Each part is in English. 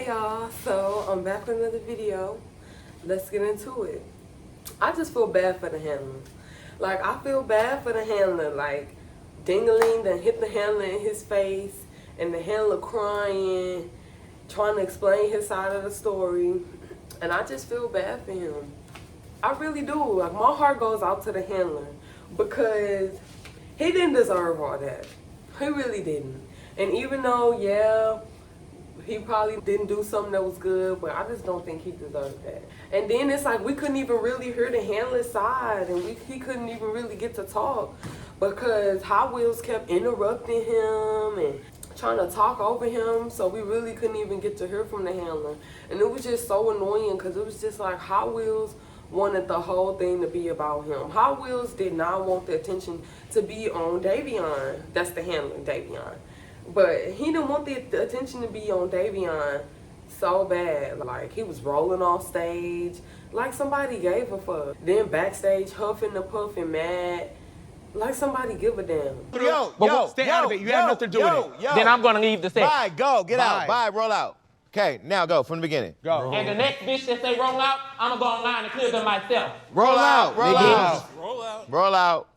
Hey y'all, so I'm back with another video. Let's get into it. I just feel bad for the handler. Like, I feel bad for the handler. Like, Dingaling done hit the handler in his face, and the handler crying, trying to explain his side of the story. And I just feel bad for him. I really do. Like, my heart goes out to the handler because he didn't deserve all that. He really didn't. And even though, yeah, he probably didn't do something that was good, but I just don't think he deserved that. And then it's like we couldn't even really hear the handler's side, and he couldn't even really get to talk because Hot Wheels kept interrupting him and trying to talk over him, so we really couldn't even get to hear from the handler. And it was just so annoying because it was just like Hot Wheels wanted the whole thing to be about him. Hot Wheels did not want the attention to be on Davion. That's the handler, Davion. But he didn't want the attention to be on Davion so bad. Like, he was rolling off stage like somebody gave a fuck. Then backstage huffing and puffing mad like somebody give a damn. Stay out of it. You have nothing to do with it. Then I'm gonna leave the set. Bye, go, get out. Bye, roll out. Okay, now go from the beginning. Go. And the next bitch that say roll out, I'm gonna go online and clear them myself. Roll out, roll out. Roll out. Roll out.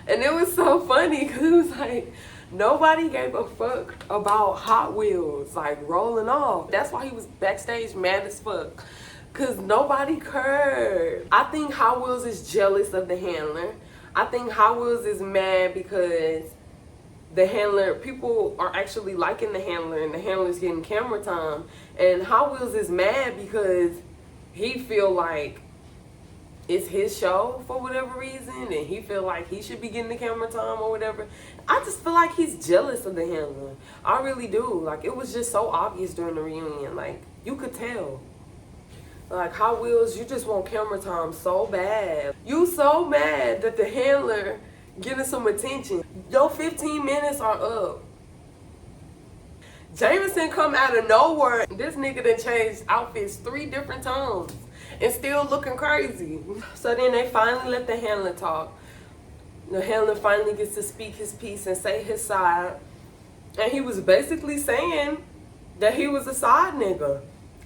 And it was so funny because it was like nobody gave a fuck about Hot Wheels like rolling off. That's why he was backstage mad as fuck, because nobody cared. I think Hot Wheels is jealous of the handler. I think Hot Wheels is mad because the handler, people are actually liking the handler and the handler's getting camera time. And Hot Wheels is mad because he feel like it's his show for whatever reason, and he feel like he should be getting the camera time or whatever. I just feel like he's jealous of the handler. I really do. Like, it was just so obvious during the reunion. Like, you could tell. Like, Hot Wheels, you just want camera time so bad. You so mad that the handler getting some attention. Your 15 minutes are up. Jameson come out of nowhere. This nigga done changed outfits 3 different times and still looking crazy. So then they finally let the handler talk. The handler finally gets to speak his piece and say his side. And he was basically saying that he was a side nigga.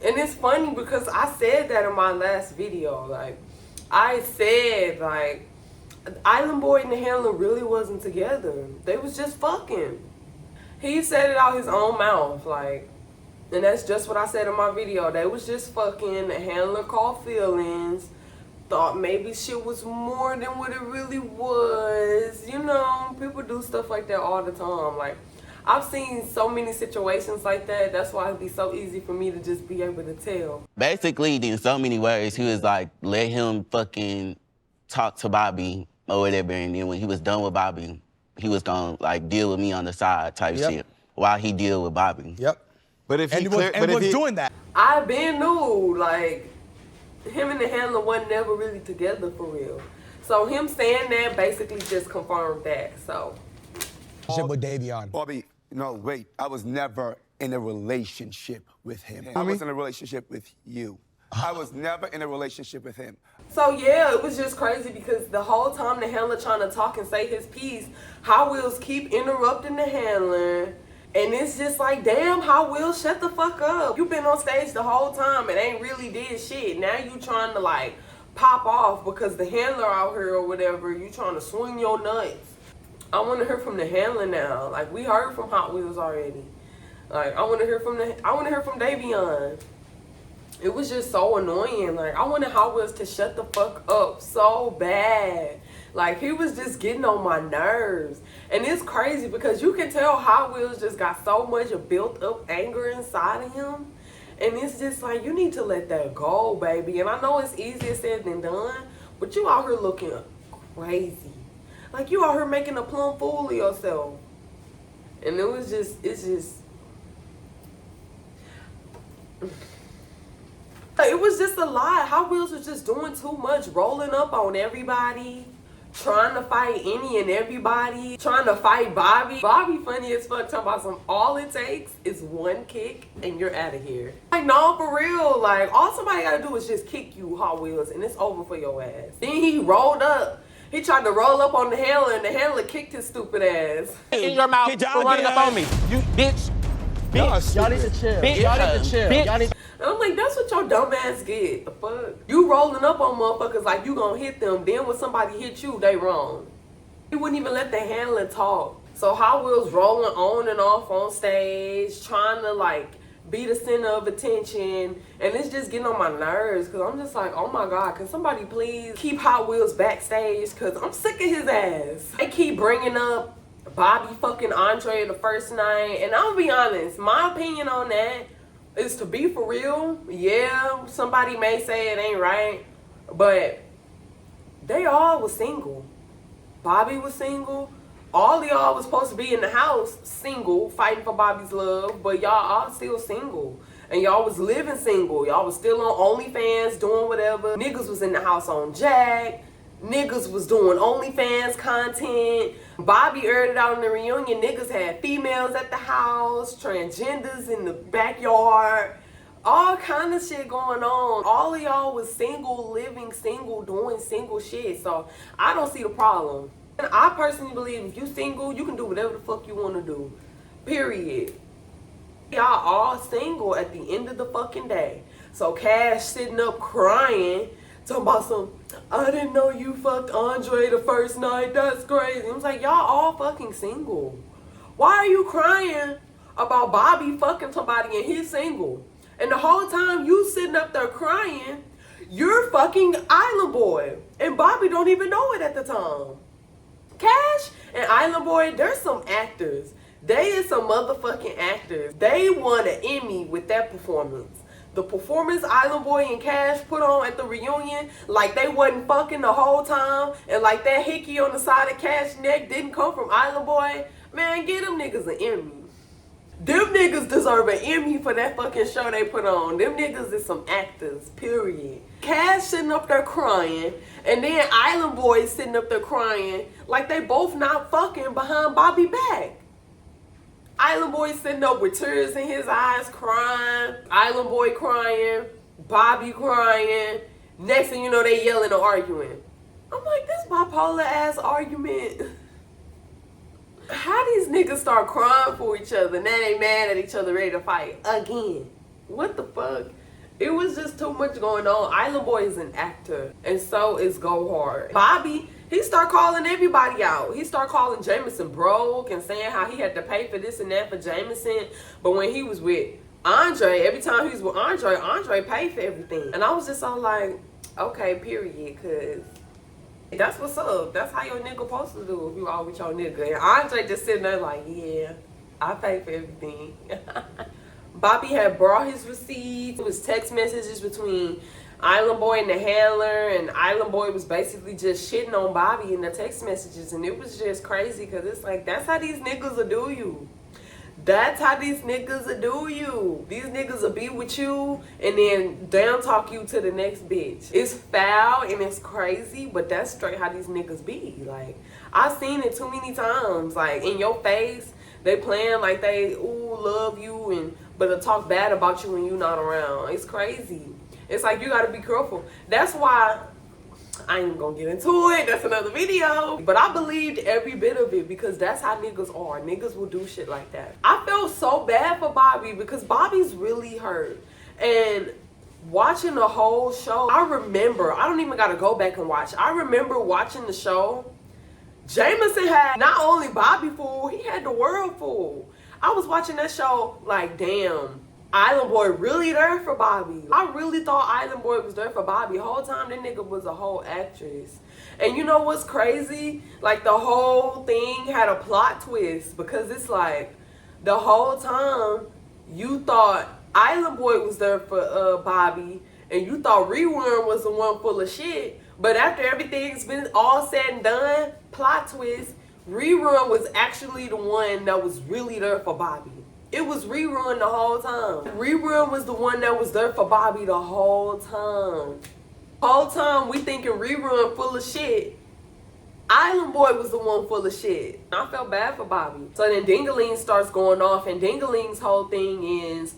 And it's funny because I said that in my last video. Like, I said, like, Island Boy and the handler really wasn't together. They was just fucking. He said it out his own mouth, like, and that's just what I said in my video. They was just fucking. The handler caught feelings, thought maybe shit was more than what it really was. You know, people do stuff like that all the time. Like, I've seen so many situations like that. That's why it'd be so easy for me to just be able to tell. Basically, in so many words, he was like, let him fucking talk to Bobby or whatever, and then when he was done with Bobby, he was gonna like deal with me on the side type shit while he deal with Bobby. Yep. But if he was doing that. I been knew, like, him and the handler wasn't never really together for real. So him saying that basically just confirmed that, so. With Davion. Bobby, no, wait. I was never in a relationship with him. I was in a relationship with you. I was never in a relationship with him. So yeah, it was just crazy because the whole time the handler trying to talk and say his piece, Hot Wheels keep interrupting the handler. And it's just like, damn, Hot Wheels, shut the fuck up. You been on stage the whole time and ain't really did shit. Now you trying to like pop off because the handler out here or whatever, you trying to swing your nuts. I want to hear from the handler now. Like, we heard from Hot Wheels already. Like, I want to hear from Davion. It was just so annoying. Like, I wanted Hot Wheels to shut the fuck up so bad. Like, he was just getting on my nerves. And it's crazy because you can tell Hot Wheels just got so much built up anger inside of him. And it's just like, you need to let that go, baby. And I know it's easier said than done, but you out here looking crazy. Like, you out here making a plumb fool of yourself. And it's just. It was just a lot. Hot Wheels was just doing too much, rolling up on everybody, trying to fight any and everybody, trying to fight Bobby. Bobby funny as fuck, talking about some, all it takes is one kick and you're out of here. Like, no, for real. Like, all somebody gotta do is just kick you, Hot Wheels, and it's over for your ass. Then he rolled up. He tried to roll up on the handler, and the handler kicked his stupid ass. In your mouth for running up on me, you bitch. Bitch, y'all need to chill. Bitch, Y'all need to chill. bitch. Y'all need And I'm like, that's what your dumb ass get. The fuck? You rolling up on motherfuckers like you gonna hit them. Then when somebody hit you, they wrong. He wouldn't even let the handler talk. So Hot Wheels rolling on and off on stage, trying to like be the center of attention, and it's just getting on my nerves because I'm just like, oh my god, can somebody please keep Hot Wheels backstage? Because I'm sick of his ass. They keep bringing up Bobby fucking Andre the first night, and I'll be honest, my opinion on that is, to be for real, yeah, somebody may say it ain't right, but they all was single. Bobby was single. All of y'all was supposed to be in the house single, fighting for Bobby's love, but y'all all still single. And y'all was living single. Y'all was still on OnlyFans doing whatever. Niggas was in the house on Jack. Niggas was doing OnlyFans content. Bobby aired it out in the reunion. Niggas had females at the house, transgenders in the backyard. All kind of shit going on. All of y'all was single, living single, doing single shit. So I don't see the problem. And I personally believe if you single, you can do whatever the fuck you want to do. Period. Y'all all single at the end of the fucking day. So Cash sitting up crying, talking about some, I didn't know you fucked Andre the first night. That's crazy. I was like, y'all all fucking single. Why are you crying about Bobby fucking somebody and he's single? And the whole time you sitting up there crying, you're fucking Island Boy. And Bobby don't even know it at the time. Cash and Island Boy, they're some actors. They is some motherfucking actors. They won an Emmy with that performance. The performance Island Boy and Cash put on at the reunion, like they wasn't fucking the whole time, and like that hickey on the side of Cash's neck didn't come from Island Boy. Man, get them niggas an Emmy. Them niggas deserve an Emmy for that fucking show they put on. Them niggas is some actors, period. Cash sitting up there crying, and then Island Boy sitting up there crying like they both not fucking behind Bobby back. Island Boy sitting up with tears in his eyes crying. Island Boy crying. Bobby crying. Next thing you know, they yelling and arguing. I'm like, this bipolar ass argument. How these niggas start crying for each other? Now they mad at each other, ready to fight again. What the fuck? It was just too much going on. Island Boy is an actor, and so is Go Hard. Bobby, he start calling everybody out. He start calling Jameson broke and saying how he had to pay for this and that for Jameson. But when he was with Andre, every time he was with Andre paid for everything. And I was just all like, okay, period, cause that's what's up. That's how your nigga supposed to do if you all with your nigga. And Andre just sitting there like, yeah, I pay for everything. Bobby had brought his receipts. It was text messages between Island Boy and the handler, and Island Boy was basically just shitting on Bobby in the text messages, and it was just crazy because it's like, that's how these niggas will do you. That's how these niggas will do you. These niggas will be with you and then down talk you to the next bitch. It's foul and it's crazy, but that's straight how these niggas be. Like, I've seen it too many times. Like, in your face, they playing like they, ooh, love you, and but they'll talk bad about you when you're not around. It's crazy. It's like, you gotta be careful. That's why I ain't gonna get into it. That's another video. But I believed every bit of it because that's how niggas are. Niggas will do shit like that. I felt so bad for Bobby because Bobby's really hurt. And watching the whole show, I remember, I don't even gotta go back and watch. I remember watching the show. Jameson had not only Bobby fooled, he had the world fooled. I was watching that show like, damn, Island Boy really there for Bobby. I really thought Island Boy was there for Bobby. The whole time that nigga was a whole actress. And you know what's crazy? Like, the whole thing had a plot twist because it's like, the whole time you thought Island Boy was there for Bobby, and you thought Reworm was the one full of shit. But after everything's been all said and done, plot twist, Rerun was actually the one that was really there for Bobby. It was Rerun the whole time. Rerun was the one that was there for Bobby the whole time. Whole time we thinking Rerun full of shit. Island Boy was the one full of shit. I felt bad for Bobby. So then Dingaling starts going off, and Dingaling's whole thing is,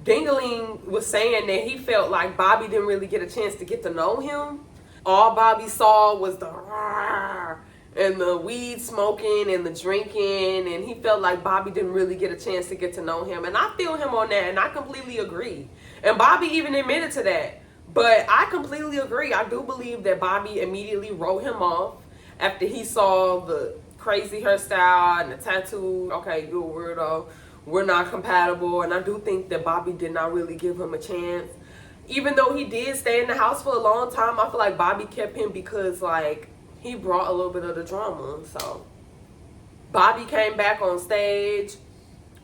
Dingaling was saying that he felt like Bobby didn't really get a chance to get to know him. All Bobby saw was the rawr, and the weed smoking and the drinking, and he felt like Bobby didn't really get a chance to get to know him. And I feel him on that, and I completely agree. And Bobby even admitted to that. But I completely agree. I do believe that Bobby immediately wrote him off after he saw the crazy hairstyle and the tattoo. Okay, you're a weirdo. We're not compatible. And I do think that Bobby did not really give him a chance. Even though he did stay in the house for a long time, I feel like Bobby kept him because, like, he brought a little bit of the drama. So Bobby came back on stage,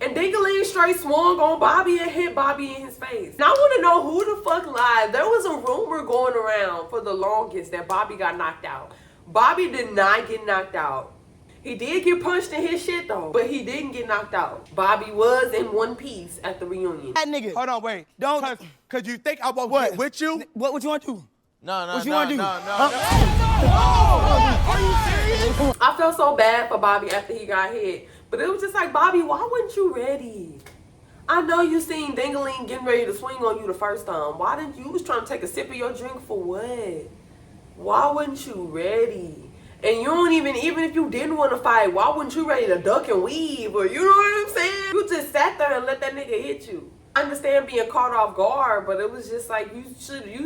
and Dingaling straight swung on Bobby and hit Bobby in his face. Now I want to know who the fuck lied. There was a rumor going around for the longest that Bobby got knocked out. Bobby did not get knocked out. He did get punched in his shit though, but he didn't get knocked out. Bobby was in one piece at the reunion. That nigga. Hold on, wait. Don't. Cause you think I won't get with you? What you want to do? No. What you want to do? Are you serious? I felt so bad for Bobby after he got hit. But it was just like, Bobby, why weren't you ready? I know you seen Dingaling getting ready to swing on you the first time. Why didn't you was trying to take a sip of your drink for what? Why wasn't you ready? And you don't even if you didn't want to fight, why wasn't you ready to duck and weave? Or you know what I'm saying? You just sat there and let that nigga hit you. I understand being caught off guard, but it was just like you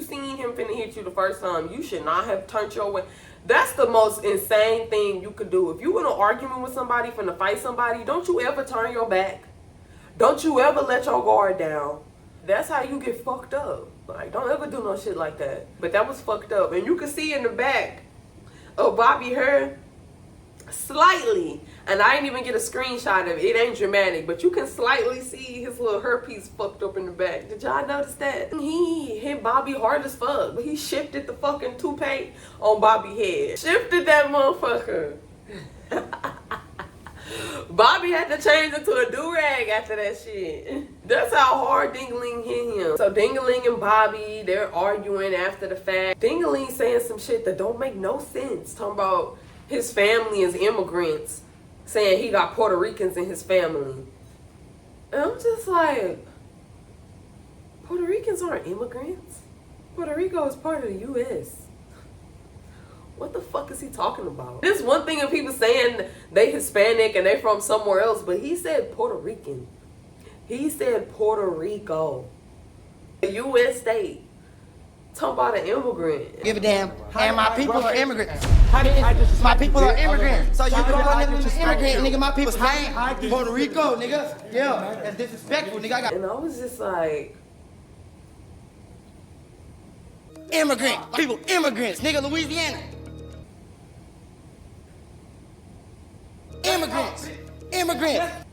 seen him finna hit you the first time. You should not have turned your way. That's the most insane thing you could do. If you in an argument with somebody, finna fight somebody, don't you ever turn your back. Don't you ever let your guard down. That's how you get fucked up. Like, don't ever do no shit like that. But that was fucked up. And you can see in the back of Bobby hair, slightly, and I didn't even get a screenshot of it. It ain't dramatic, but you can slightly see his little hairpiece fucked up in the back. Did y'all notice that? He hit Bobby hard as fuck, but he shifted the fucking toupee on Bobby's head. Shifted that motherfucker. Bobby had to change into a do-rag after that shit. That's how hard Dingaling hit him. So Dingaling and Bobby, they're arguing after the fact. Dingaling saying some shit that don't make no sense. Talking about his family is immigrants, saying he got Puerto Ricans in his family. And I'm just like, Puerto Ricans aren't immigrants. Puerto Rico is part of the U.S. What the fuck is he talking about? There's one thing of people saying they Hispanic and they from somewhere else, but he said Puerto Rican. He said Puerto Rico. A U.S. state. Talking about an immigrant. Give a damn. And my people are immigrants. My My people are immigrants. So you can call them an immigrant, nigga. My people's name, Puerto Rico, nigga. Yeah, that's disrespectful, nigga. I got And I was just like, immigrant. People, immigrants, nigga. Louisiana. Immigrants. Immigrants.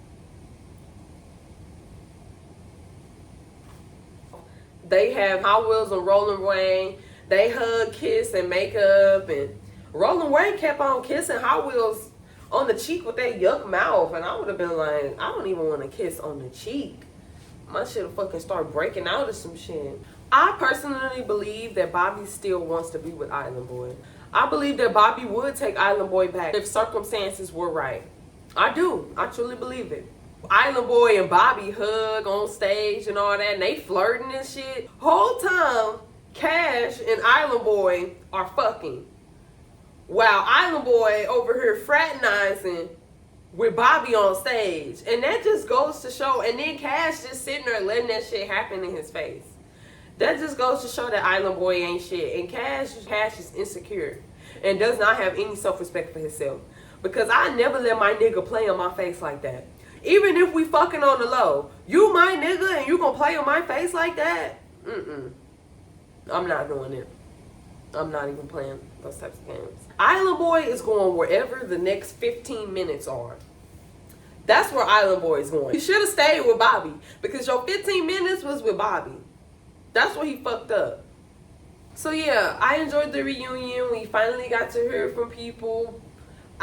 they have Hot Wheels and Rolling Wayne. They hug, kiss, and make up. And Rolling Wayne kept on kissing Hot Wheels on the cheek with that yuck mouth. And I would have been like, I don't even want to kiss on the cheek. My shit will fucking start breaking out of some shit. I personally believe that Bobby still wants to be with Island Boy. I believe that Bobby would take Island Boy back if circumstances were right. I do. I truly believe it. Island Boy and Bobby hug on stage and all that, and they flirting and shit. Whole time, Cash and Island Boy are fucking. While Island Boy over here fraternizing with Bobby on stage. And that just goes to show, and then Cash just sitting there letting that shit happen in his face. That just goes to show that Island Boy ain't shit. And Cash is insecure and does not have any self-respect for himself. Because I never let my nigga play on my face like that. Even if we fucking on the low, you my nigga and you gonna play on my face like that? I'm not doing it. I'm not even playing those types of games. Island Boy is going wherever the next 15 minutes are. That's where Island Boy is going. You should have stayed with Bobby because your 15 minutes was with Bobby. That's where he fucked up. So yeah, I enjoyed the reunion. We finally got to hear from people.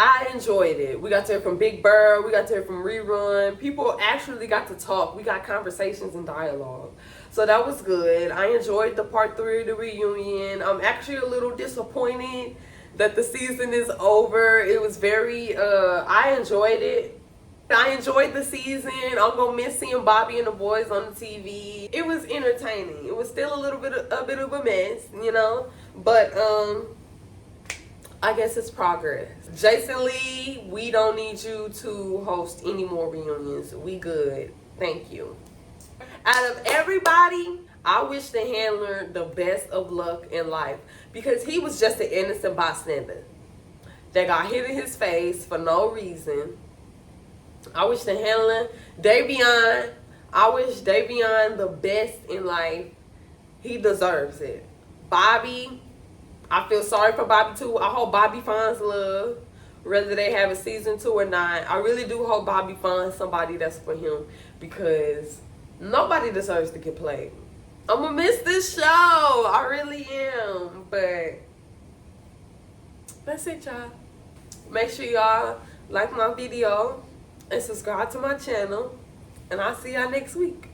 I enjoyed it. We got to hear from Big Bird. We got to hear from Rerun. People actually got to talk. We got conversations and dialogue. So that was good. I enjoyed the part 3 of the reunion. I'm actually a little disappointed that the season is over. It was very, I enjoyed it. I enjoyed the season. I'm gonna miss seeing Bobby and the boys on the TV. It was entertaining. It was still a bit of a mess, you know. But I guess it's progress. Jason Lee, we don't need you to host any more reunions. We good. Thank you. Out of everybody, I wish the handler the best of luck in life because he was just an innocent bystander that got hit in his face for no reason. I wish the handler, Davion, I wish Davion the best in life. He deserves it. Bobby, I feel sorry for Bobby too. I hope Bobby finds love, whether they have a season 2 or not. I really do hope Bobby finds somebody that's for him because nobody deserves to get played. I'm gonna miss this show. I really am. But that's it, y'all. Make sure y'all like my video and subscribe to my channel. And I'll see y'all next week.